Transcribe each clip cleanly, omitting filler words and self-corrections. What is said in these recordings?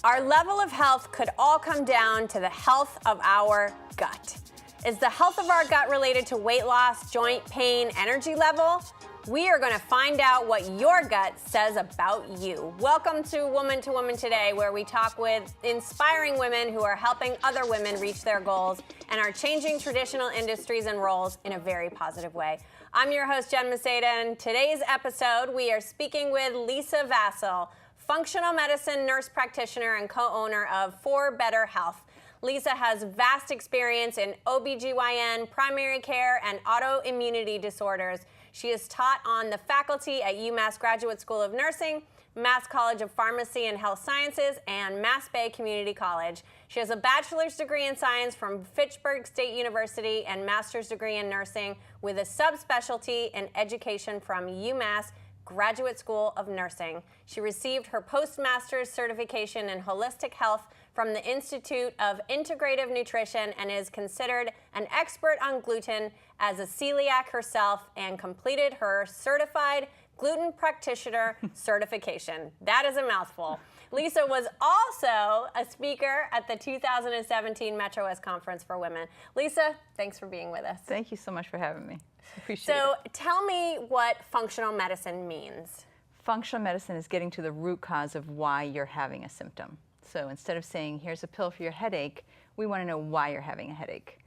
Our level of health could all come down to the health of our gut. Is the health of our gut related to weight loss, joint pain, energy level? We are going to find out what your gut says about you. Welcome to Woman to Woman today, where we talk with inspiring women who are helping other women reach their goals and are changing traditional industries and roles in a very positive way. I'm your host, Jen Maceda, and today's episode, we are speaking with Lisa Vasile, functional medicine nurse practitioner and co-owner of For Better Health. Lisa has vast experience in OBGYN, primary care, and autoimmunity disorders. She is taught on the faculty at UMASS Graduate School of Nursing, Mass College of Pharmacy and Health Sciences, and MASSBAY Community College. She has a bachelor's degree in science from FITCHBURG State University and master's degree in nursing with a subspecialty in education from UMASS Graduate School of Nursing. She received her postmaster's certification in holistic health from the Institute of Integrative Nutrition and is considered an expert on gluten as a celiac herself and completed her certified gluten practitioner certification. That is a mouthful. Lisa was also a speaker at the 2017 MetroWest Conference for Women. Lisa, thanks for being with us. Thank you so much for having me. Appreciate it. So tell me what functional medicine means. Functional medicine is getting to the root cause of why you're having a symptom. So instead of saying, here's a pill for your headache, we want to know why you're having a headache.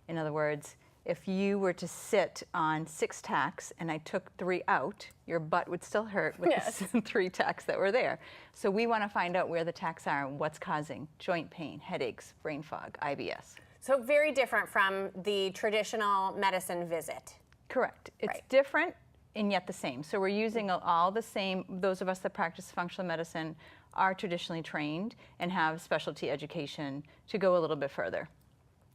In other words, if you were to sit on 6 tacks and I took 3 out, your butt would still hurt with the 3 tacks that were there. So we want to find out where the tacks are and what's causing joint pain, headaches, brain fog, IBS. So very different from the traditional medicine visit. Correct. It's different and yet the same. So we're using all the same, those of us that practice functional medicine are traditionally trained and have specialty education to go a little bit further.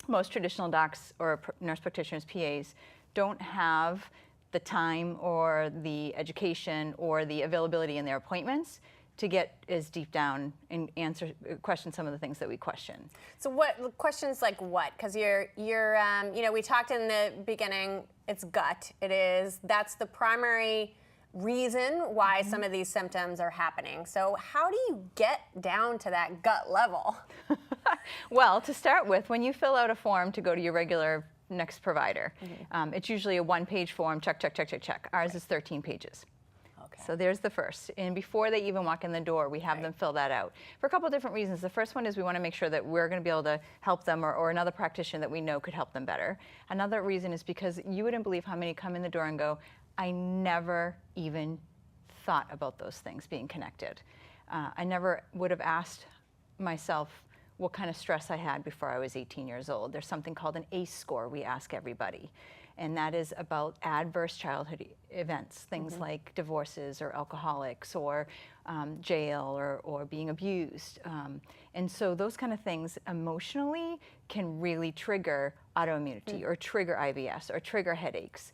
Most traditional docs or nurse practitioners, PAs, don't have the time or the education or the availability in their appointments to get as deep down and question some of the things that we question. So what questions like what? Because you know, we talked in the beginning, it's gut. That's the primary reason why some of these symptoms are happening. So how do you get down to that gut level? Well, to start with, when you fill out a form to go to your regular next provider, it's usually a 1-page form, check, check, check, check, check. Ours is 13 pages. Okay. So there's the first. And before they even walk in the door, we have them fill that out. For a couple of different reasons. The first one is we want to make sure that we're going to be able to help them or another practitioner that we know could help them better. Another reason is because you wouldn't believe how many come in the door and go, I never even thought about those things being connected. I never would have asked myself what kind of stress I had before I was 18 years old. There's something called an ACE score we ask everybody, and that is about adverse childhood events, things like divorces or alcoholics or jail or being abused. And so those kind of things emotionally can really trigger autoimmunity or trigger IBS or trigger headaches.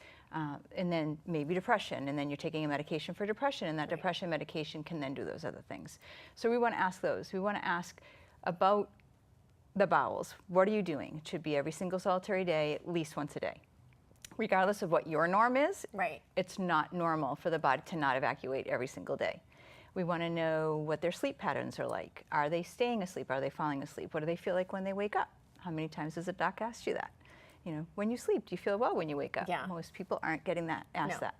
And then maybe depression, and then you're taking a medication for depression, and that depression medication can then do those other things. So we want to ask those. We want to ask about the bowels. What are you doing? It should be every single solitary day, at least once a day. Regardless of what your norm is, it's not normal for the body to not evacuate every single day. We want to know what their sleep patterns are like. Are they staying asleep? Are they falling asleep? What do they feel like when they wake up? How many times has a doc asked you that? You know, when you sleep, do you feel well when you wake up? Yeah. Most people aren't getting that asked that.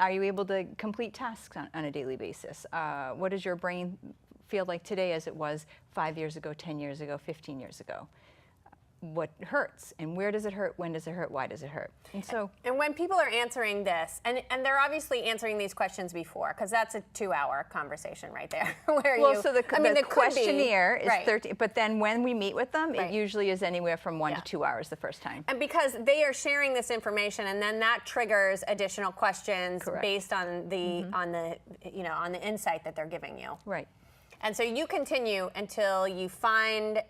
Are you able to complete tasks on a daily basis? What does your brain feel like today as it was 5 years ago, 10 years ago, 15 years ago? What hurts and where does it hurt? When does it hurt? Why does it hurt? And so, and when people are answering this, and they're obviously answering these questions before, because that's a 2-hour conversation right there. So the questionnaire is 13, but then when we meet with them, it usually is anywhere from 1 to 2 hours the first time. And because they are sharing this information, and then that triggers additional questions based on the on the insight that they're giving you. Right. And so you continue until you find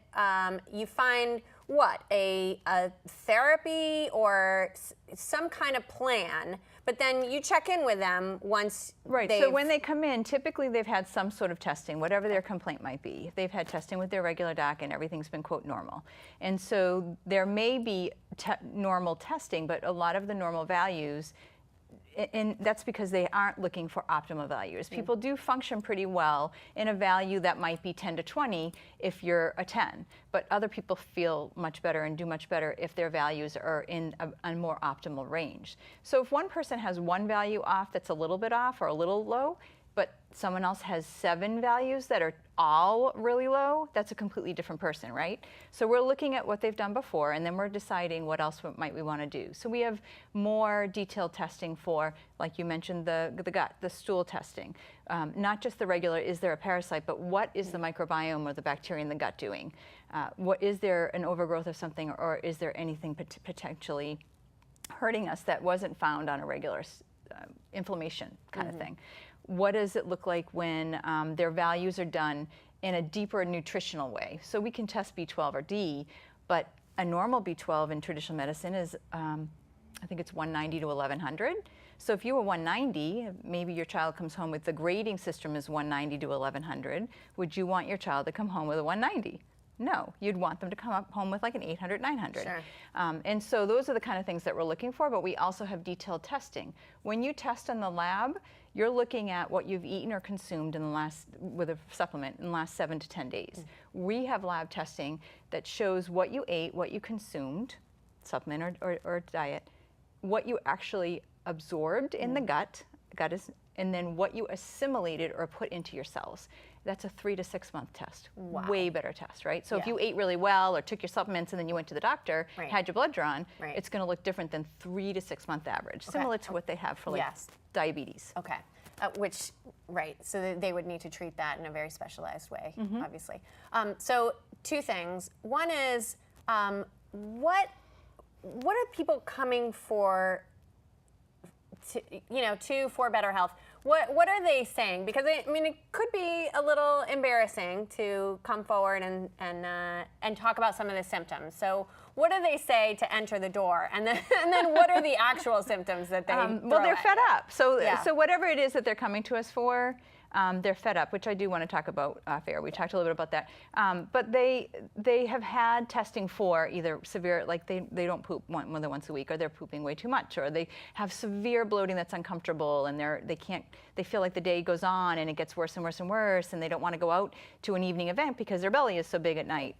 what, a therapy or some kind of plan, but then you check in with them once so when they come in, typically they've had some sort of testing, whatever their complaint might be. They've had testing with their regular doc and everything's been, quote, normal. And so there may be normal testing, but a lot of the normal values And that's because they aren't looking for optimal values. People do function pretty well in a value that might be 10 to 20 if you're a 10, but other people feel much better and do much better if their values are in a more optimal range. So if one person has one value off that's a little bit off or a little low, but someone else has 7 values that are all really low, that's a completely different person, right? So we're looking at what they've done before, and then we're deciding what else might we want to do. So we have more detailed testing for, like you mentioned, the gut, the stool testing. Not just the regular, is there a parasite, but what is the microbiome or the bacteria in the gut doing? What is there an overgrowth of something, or is there anything potentially hurting us that wasn't found on a regular inflammation kind of thing? What does it look like when their values are done in a deeper nutritional way? So we can test B12 or D, but a normal B12 in traditional medicine is, I think it's 190 to 1100. So if you were 190, maybe your child comes home with the grading system is 190 to 1100. Would you want your child to come home with a 190? No, you'd want them to come home with like an 800, 900. Sure. And so those are the kind of things that we're looking for, but we also have detailed testing. When you test in the lab, you're looking at what you've eaten or consumed in the with a supplement in the last 7 to 10 days. We have lab testing that shows what you ate, what you consumed, supplement or diet, what you actually absorbed in the gut is, and then what you assimilated or put into your cells. That's a 3 to 6 month test. Wow. Way better test, right? So if you ate really well or took your supplements and then you went to the doctor, had your blood drawn, it's going to look different than 3 to 6 month average, similar to what they have for like diabetes. Okay. So they would need to treat that in a very specialized way, obviously. So 2 things. One is, what are people coming for? For better health. What are they saying? Because it could be a little embarrassing to come forward and talk about some of the symptoms. So what do they say to enter the door? And then what are the actual symptoms that they well, they're fed up. So whatever it is that they're coming to us for, they're fed up, which I do want to talk about off air. We talked a little bit about that. But they have had testing for either severe, like they don't poop more than once a week, or they're pooping way too much, or they have severe bloating that's uncomfortable, and they feel like the day goes on and it gets worse and worse and worse, and they don't want to go out to an evening event because their belly is so big at night.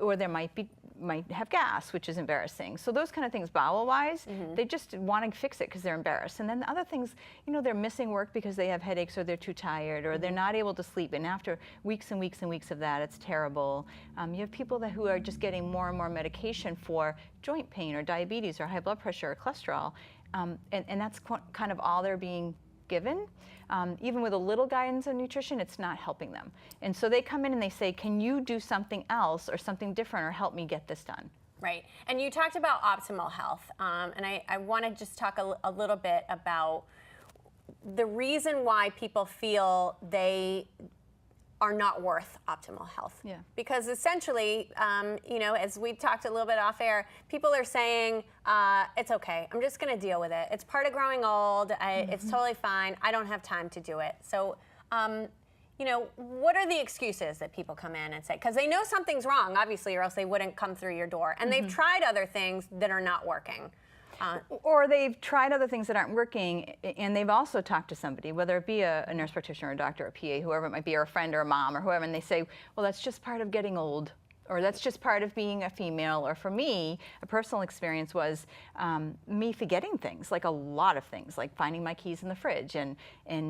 Or there might have gas, which is embarrassing. So those kind of things, bowel-wise, they just want to fix it because they're embarrassed. And then the other things, they're missing work because they have headaches, or they're too tired, or they're not able to sleep. And after weeks and weeks and weeks of that, it's terrible. You have people who are just getting more and more medication for joint pain or diabetes or high blood pressure or cholesterol. And that's kind of all they're being given. Even with a little guidance on nutrition, it's not helping them. And so they come in and they say, can you do something else or something different or help me get this done? Right. And you talked about optimal health. And I want to just talk a little bit about the reason why people feel they are not worth optimal health. Yeah. Because essentially, as we talked a little bit off air, people are saying, it's okay, I'm just going to deal with it. It's part of growing old. It's totally fine. I don't have time to do it. So, what are the excuses that people come in and say? Because they know something's wrong, obviously, or else they wouldn't come through your door. And they've tried other things that are not working. Or they've tried other things that aren't working, and they've also talked to somebody, whether it be a nurse practitioner, or a doctor, or a PA, whoever it might be, or a friend, or a mom, or whoever, and they say, well, that's just part of getting old, or that's just part of being a female. Or for me, a personal experience was me forgetting things, like a lot of things, like finding my keys in the fridge and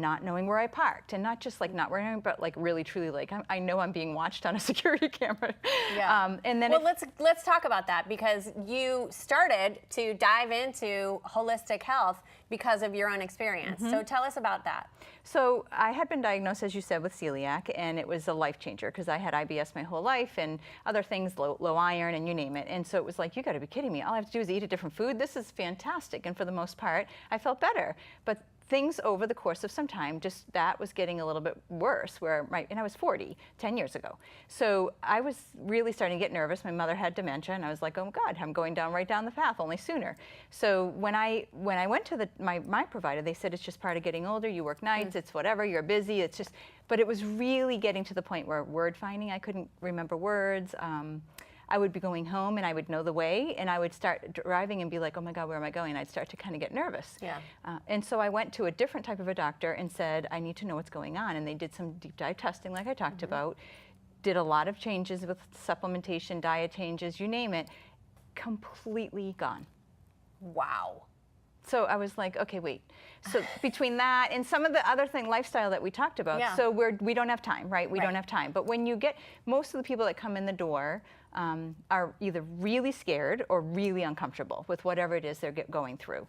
not knowing where I parked, and not just like not wearing, but like really truly like I know I'm being watched on a security camera. Yeah. And then let's talk about that, because you started to dive into holistic health because of your own experience. So tell us about that. So I had been diagnosed, as you said, with celiac, and it was a life changer because I had IBS my whole life and other things, low iron, and you name it. And so it was like, you got to be kidding me. All I have to do is eat a different food. This is fantastic. And for the most part, I felt better. But things over the course of some time, just that was getting a little bit worse, and I was 40, 10 years ago. So I was really starting to get nervous. My mother had dementia, and I was like, oh God, I'm going right down the path, only sooner. So when I went to my provider, they said, it's just part of getting older, you work nights, it's whatever, you're busy, it's just, but it was really getting to the point where word finding, I couldn't remember words. I would be going home and I would know the way, and I would start driving and be like, oh my God, where am I going? I'd start to kind of get nervous. Yeah. And so I went to a different type of a doctor and said, I need to know what's going on. And they did some deep dive testing like I talked about, did a lot of changes with supplementation, diet changes, you name it, completely gone. Wow. So I was like, okay, wait. So between that and some of the other lifestyle that we talked about, so we don't have time, right? We don't have time. But when you get, most of the people that come in the door are either really scared or really uncomfortable with whatever it is they're going through.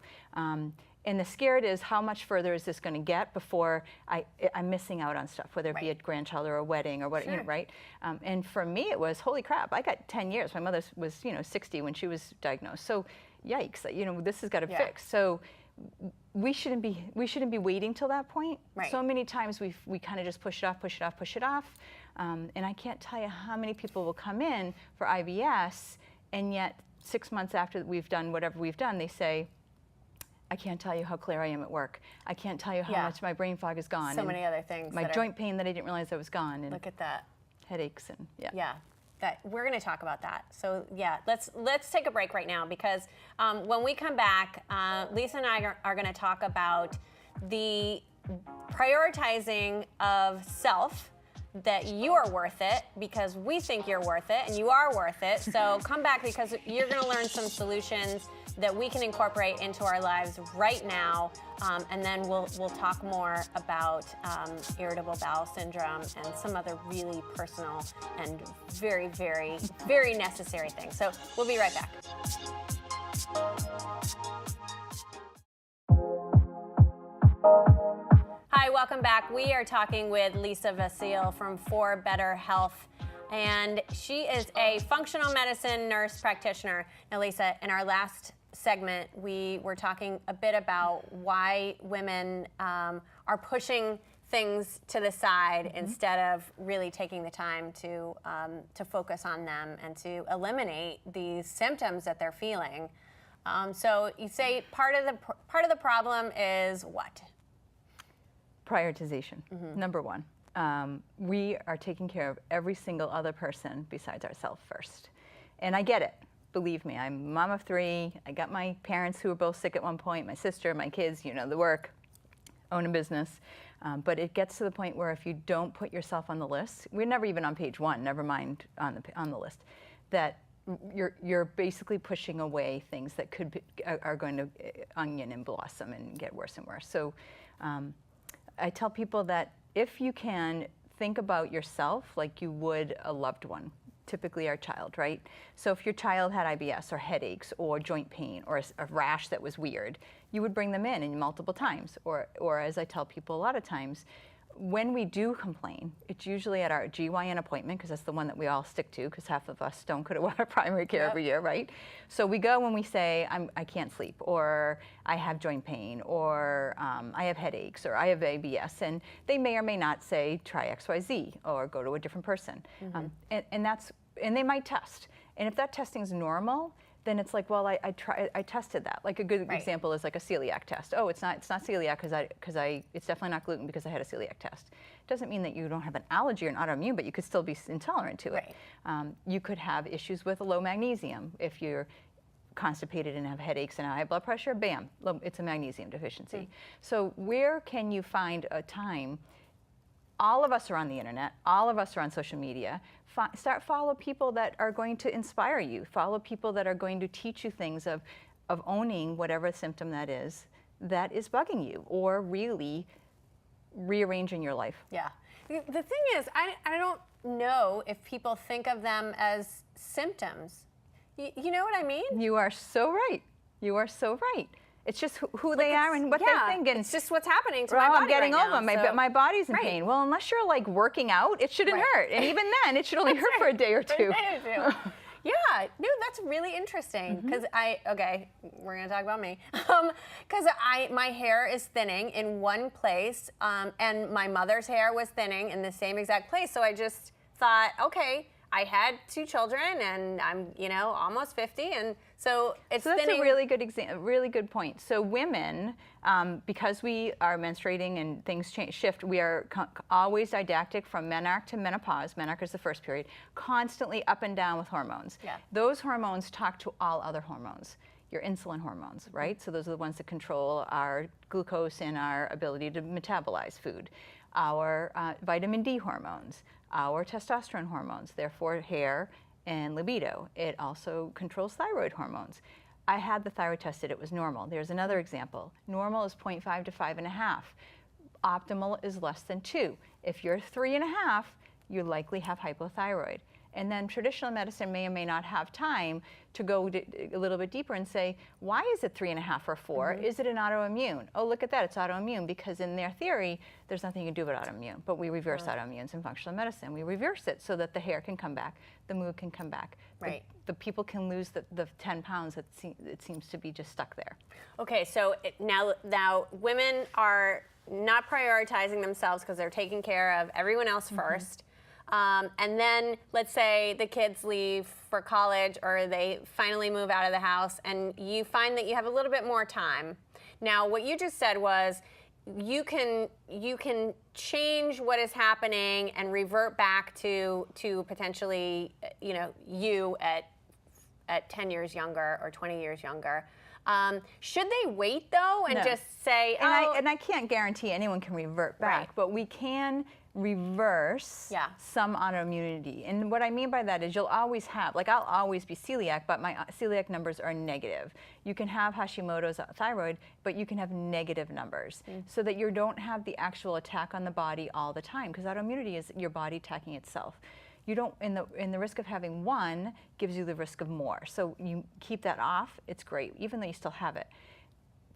And the scared is, how much further is this going to get before I'm missing out on stuff, whether it be a grandchild or a wedding or what, you know, right? And for me, it was, holy crap, I got 10 years. My mother was, 60 when she was diagnosed. So yikes, this has got to fix. So we shouldn't be waiting till that point. Right. So many times we kind of just push it off. And I can't tell you how many people will come in for IBS, and yet 6 months after we've done whatever we've done, they say, I can't tell you how clear I am at work. I can't tell you how much my brain fog is gone. So many other things. My joint pain that I didn't realize I was gone. And look at that. Headaches and Yeah. That we're going to talk about that. So yeah, let's take a break right now, because when we come back, Lisa and I are going to talk about the prioritizing of self, that you are worth it because we think you're worth it, and you are worth it. So come back, because you're going to learn some solutions that we can incorporate into our lives right now, and then we'll talk more about irritable bowel syndrome and some other really personal and very, very, very necessary things. So we'll be right back. Hi, welcome back. We are talking with Lisa Vasile from For Better Health, and she is a functional medicine nurse practitioner. Now, Lisa, in our last segment, we were talking a bit about why women are pushing things to the side instead of really taking the time to focus on them and to eliminate these symptoms that they're feeling. So you say part of the problem is what? Prioritization, number one. We are taking care of every single other person besides ourselves first. And I get it. Believe me, I'm a mom of 3. I got my parents who were both sick at one point, my sister, my kids, the work, own a business. But it gets to the point where if you don't put yourself on the list, we're never even on page 1, never mind on the list, that you're basically pushing away things that are going to onion and blossom and get worse and worse. So I tell people that if you can, think about yourself like you would a loved one, typically our child, right? So if your child had IBS or headaches or joint pain or a rash that was weird, you would bring them in multiple times. Or as I tell people a lot of times, when we do complain, it's usually at our GYN appointment, because that's the one that we all stick to, because half of us don't go to our primary care every year, right? So we go when we say, I can't sleep, or I have joint pain, or I have headaches, or I have IBS, and they may or may not say, try XYZ, or go to a different person. And they might test. And if that testing is normal, then it's like, well, I tested that. Like a good example is like a celiac test. Oh, it's not celiac because it's definitely not gluten because I had a celiac test. Doesn't mean that you don't have an allergy or an autoimmune, but you could still be intolerant to it. You could have issues with low magnesium if you're constipated and have headaches and high blood pressure. Bam, it's a magnesium deficiency. So where can you find a time? All of us are on the internet. All of us are on social media. Follow people that are going to inspire you. Follow people that are going to teach you things of owning whatever symptom that is bugging you, or really rearranging your life. Yeah. The thing is, I don't know if people think of them as symptoms. You know what I mean? You are so right. You are so right. It's just who they are and what they think. And it's just what's happening to my body. I'm getting right over. Now, my body's in pain. Well, unless you're like working out, it shouldn't hurt. And even then, it should only hurt for a day or two. Yeah, no, that's really interesting, because we're gonna talk about me, because my hair is thinning in one place, and my mother's hair was thinning in the same exact place. So I just thought, okay, I had 2 children, and I'm, you know, almost 50, and so it's so that's thinning. a really good really good point. So women, because we are menstruating and things shift, we are always didactic from menarche to menopause. Menarche is the first period, constantly up and down with hormones. Yeah. Those hormones talk to all other hormones. Your insulin hormones, right? So those are the ones that control our glucose and our ability to metabolize food. Our vitamin D hormones, our testosterone hormones, therefore hair and libido. It also controls thyroid hormones. I had the thyroid tested, it was normal. There's another example. Normal is 0.5 to 5.5. Optimal is less than 2. If you're 3.5, you likely have hypothyroid. And then traditional medicine may or may not have time to go a little bit deeper and say, why is it 3.5 or 4? Is it an autoimmune? Oh, look at that, it's autoimmune, because in their theory, there's nothing you can do about autoimmune. But we reverse autoimmunes in functional medicine. We reverse it so that the hair can come back, the mood can come back. Right. The people can lose the 10 pounds that it seems to be just stuck there. Okay, so now women are not prioritizing themselves because they're taking care of everyone else first. And then let's say the kids leave for college, or they finally move out of the house, and you find that you have a little bit more time. Now, what you just said was you can change what is happening and revert back to potentially, you know, you at 10 years younger or 20 years younger. Should they wait though and just say, and I can't guarantee anyone can revert back, but we can reverse some autoimmunity. And what I mean by that is you'll always have, like I'll always be celiac, but my celiac numbers are negative. You can have Hashimoto's thyroid, but you can have negative numbers so that you don't have the actual attack on the body all the time, because autoimmunity is your body attacking itself. You don't, in the risk of having one gives you the risk of more. So you keep that off, it's great, even though you still have it.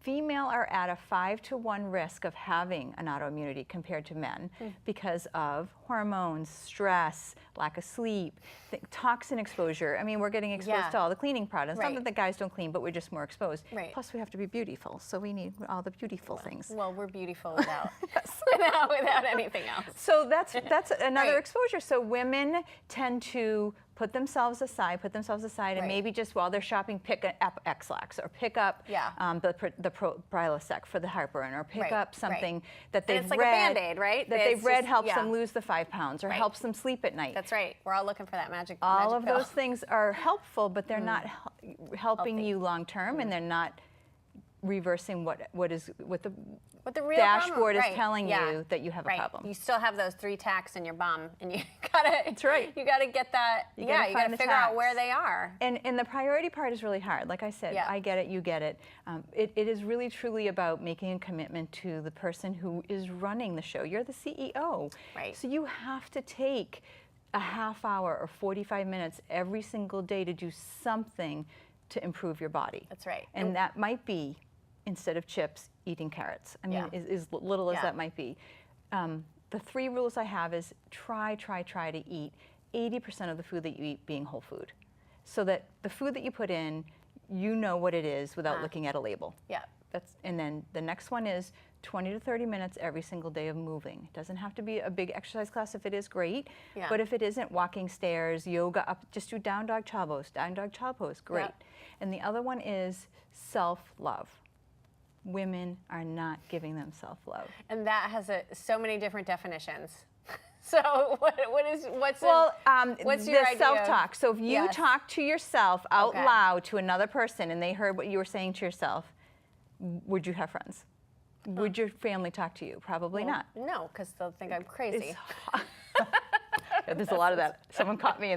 Female are at a 5-to-1 risk of having an autoimmunity compared to men because of hormones, stress, lack of sleep, toxin exposure. I mean, we're getting exposed to all the cleaning products. Not that the guys don't clean, but we're just more exposed. Plus, we have to be beautiful, so we need all the beautiful things. Well, we're beautiful without, without anything else. So that's another exposure. So women tend to put themselves aside, and maybe just while they're shopping, pick up X-Lax or pick up the Prilosec for the heartburn, or pick up something that they've read. It's like a Band-Aid, right? That they've read helps them lose the 5 pounds or helps them sleep at night. That's right. We're all looking for that magic All of pill. those things are helpful, but they're not helping you long term, and they're not reversing what the real dashboard is telling you that you have a problem. You still have those 3 tacks in your bum, and you gotta. That's right. You gotta get that. You gotta figure out where they are. And the priority part is really hard. Like I said, I get it, you get it. It is really truly about making a commitment to the person who is running the show. You're the CEO, right? So you have to take a half hour or 45 minutes every single day to do something to improve your body. That's right. And that might be, instead of chips, eating carrots. I mean, as little as that might be. The 3 rules I have is try to eat 80% of the food that you eat being whole food. So that the food that you put in, you know what it is without looking at a label. And then the next one is 20 to 30 minutes every single day of moving. It doesn't have to be a big exercise class. If it is, great. But if it isn't, walking stairs, yoga, up, just do down dog child pose, great. And the other one is self-love. Women are not giving them self-love. And that has so many different definitions. So what's your idea? Self-talk. So if you talk to yourself out loud to another person and they heard what you were saying to yourself, would you have friends? Would your family talk to you? Probably not. No, because they'll think I'm crazy. There's a lot of that. Someone caught me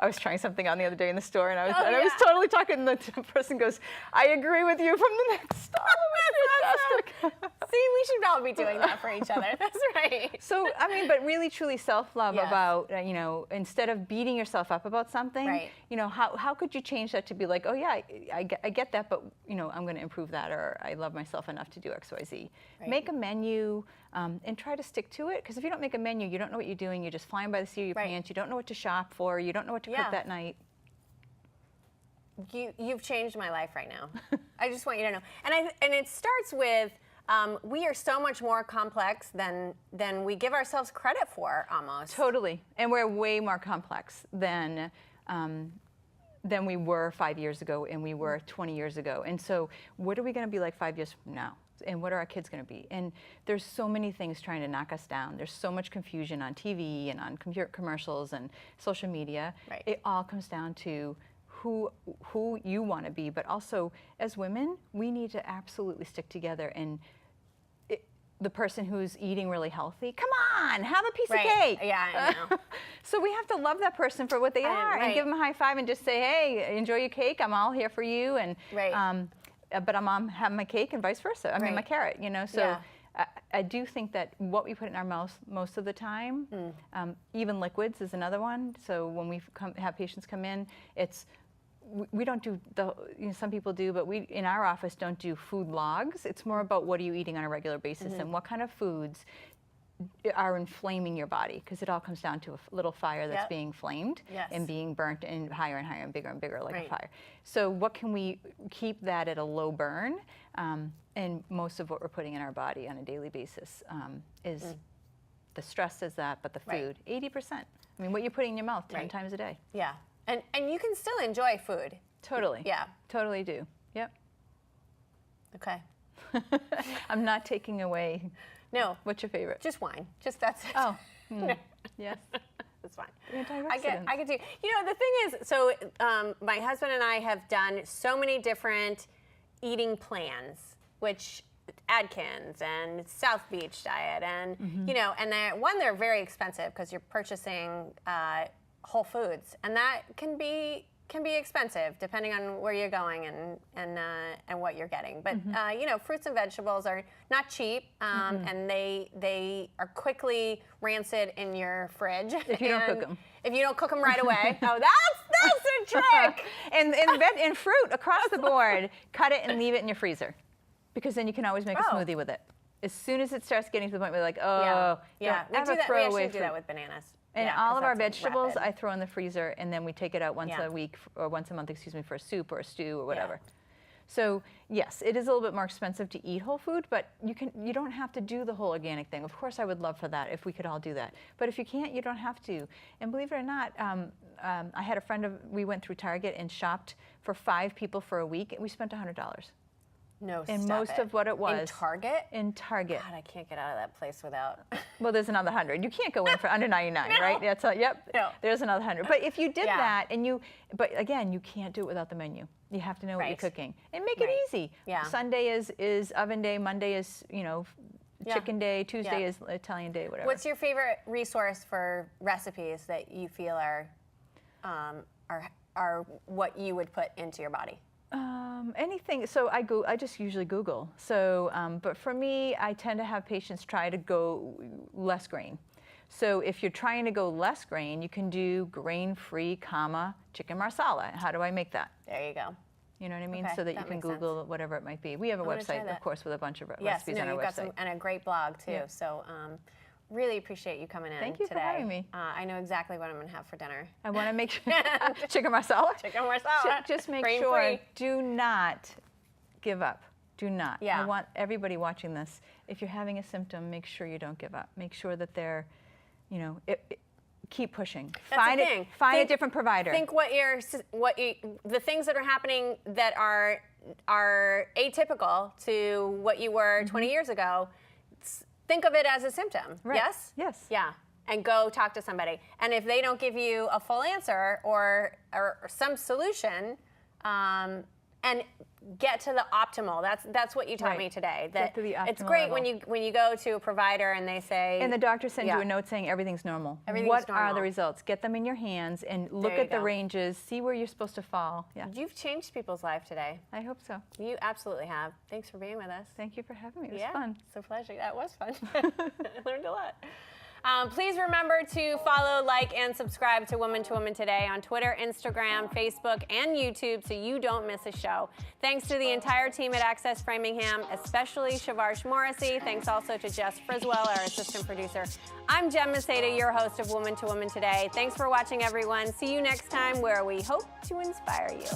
I was trying something on the other day in the store, and I was totally talking, and the person goes, "I agree with you," from the next stall. See, we should all be doing that for each other. That's right. So, I mean, but really, truly self-love about, instead of beating yourself up about something, how could you change that to be like, oh yeah, I get that, but I'm going to improve that, or I love myself enough to do X, Y, Z. Make a menu and try to stick to it, because if you don't make a menu, you don't know what you're doing. You're just flying by the seat of your pants. You don't know what to shop for. You don't know what to cook that night. You've changed my life right now. I just want you to know. And it starts with we are so much more complex than we give ourselves credit for, almost. Totally, and we're way more complex than we were 5 years ago and we were 20 years ago. And so what are we going to be like 5 years from now? And what are our kids going to be? And there's so many things trying to knock us down. There's so much confusion on TV and on computer commercials and social media. Right. It all comes down to who you want to be, but also as women, we need to absolutely stick together. And the person who's eating really healthy, come on, have a piece of cake. Yeah, I know. So we have to love that person for what they are and give them a high five and just say, hey, enjoy your cake. I'm all here for you. And but I'm having my cake and vice versa. I mean, my carrot, you know. So I do think that what we put in our mouth most of the time, even liquids is another one. So when we have patients come in, we don't do some people do, but we in our office don't do food logs. It's more about what are you eating on a regular basis and what kind of foods are inflaming your body, because it all comes down to a little fire that's being flamed and being burnt and higher and bigger and bigger like a fire. So what can we keep that at a low burn? And most of what we're putting in our body on a daily basis is the stress is that, but the food, 80%. I mean, what you're putting in your mouth 10 times a day. Yeah. And you can still enjoy food. Totally. Yeah. Totally do. Yep. Okay. I'm not taking away. No. What's your favorite? Just wine. Just that's it. Oh. Yes. That's fine. I get to. You know, the thing is, so my husband and I have done so many different eating plans, which Atkins and South Beach diet, and you know, and they're very expensive because you're purchasing whole foods, and that can be expensive depending on where you're going and what you're getting. But you know, fruits and vegetables are not cheap, and they are quickly rancid in your fridge if you don't cook them. If you don't cook them right away. Oh, that's a trick. and fruit across the board, cut it and leave it in your freezer, because then you can always make a smoothie with it. As soon as it starts getting to the point where you're like, don't ever throw away fruit. We do that with bananas. And all of our vegetables I throw in the freezer, and then we take it out once a week or once a month, for a soup or a stew or whatever. So yes, it is a little bit more expensive to eat whole food, but you don't have to do the whole organic thing. Of course, I would love for that if we could all do that. But if you can't, you don't have to. And believe it or not, I had a friend we went through Target and shopped for 5 people for a week, and we spent $100. No, and most of what it was. In Target? In Target. God, I can't get out of that place without. Well, there's another 100. You can't go in for under 99, right? That's there's another 100. But if you did that, but again, you can't do it without the menu. You have to know what you're cooking and make it easy. Yeah. Sunday is oven day. Monday is chicken day. Tuesday is Italian day. Whatever. What's your favorite resource for recipes that you feel are what you would put into your body? Anything. So I just usually Google. So, but for me, I tend to have patients try to go less grain. So if you're trying to go less grain, you can do grain-free, chicken marsala. How do I make that? There you go. You know what I mean? So that you can Google whatever it might be. We have a website, of course, with a bunch of recipes on our website. And a great blog too. Yeah. So. Really appreciate you coming in today. Thank you for having me. I know exactly what I'm going to have for dinner. I want to make sure. Chicken marsala? Chicken marsala. Just make sure, do not give up. Do not. Yeah. I want everybody watching this, if you're having a symptom, make sure you don't give up. Make sure that they're, keep pushing. Find a different provider. Think the things that are happening that are atypical to what you were 20 years ago. Think of it as a symptom, yes? Yes. Yeah, and go talk to somebody. And if they don't give you a full answer or some solution, and get to the optimal. That's what you taught me today. That get to the optimal it's great level. when you go to a provider and they say. And the doctor sends you a note saying everything's normal. What are the results? Get them in your hands and look at the ranges. See where you're supposed to fall. Yeah. You've changed people's life today. I hope so. You absolutely have. Thanks for being with us. Thank you for having me. It was fun. It's a pleasure. That was fun. I learned a lot. Please remember to follow, like, and subscribe to Woman2Woman Today on Twitter, Instagram, Facebook, and YouTube so you don't miss a show. Thanks to the entire team at Access Framingham, especially Shavarsh Morrissey. Thanks also to Jess Friswell, our assistant producer. I'm Jem Maceda, your host of Woman2Woman Today. Thanks for watching, everyone. See you next time, where we hope to inspire you.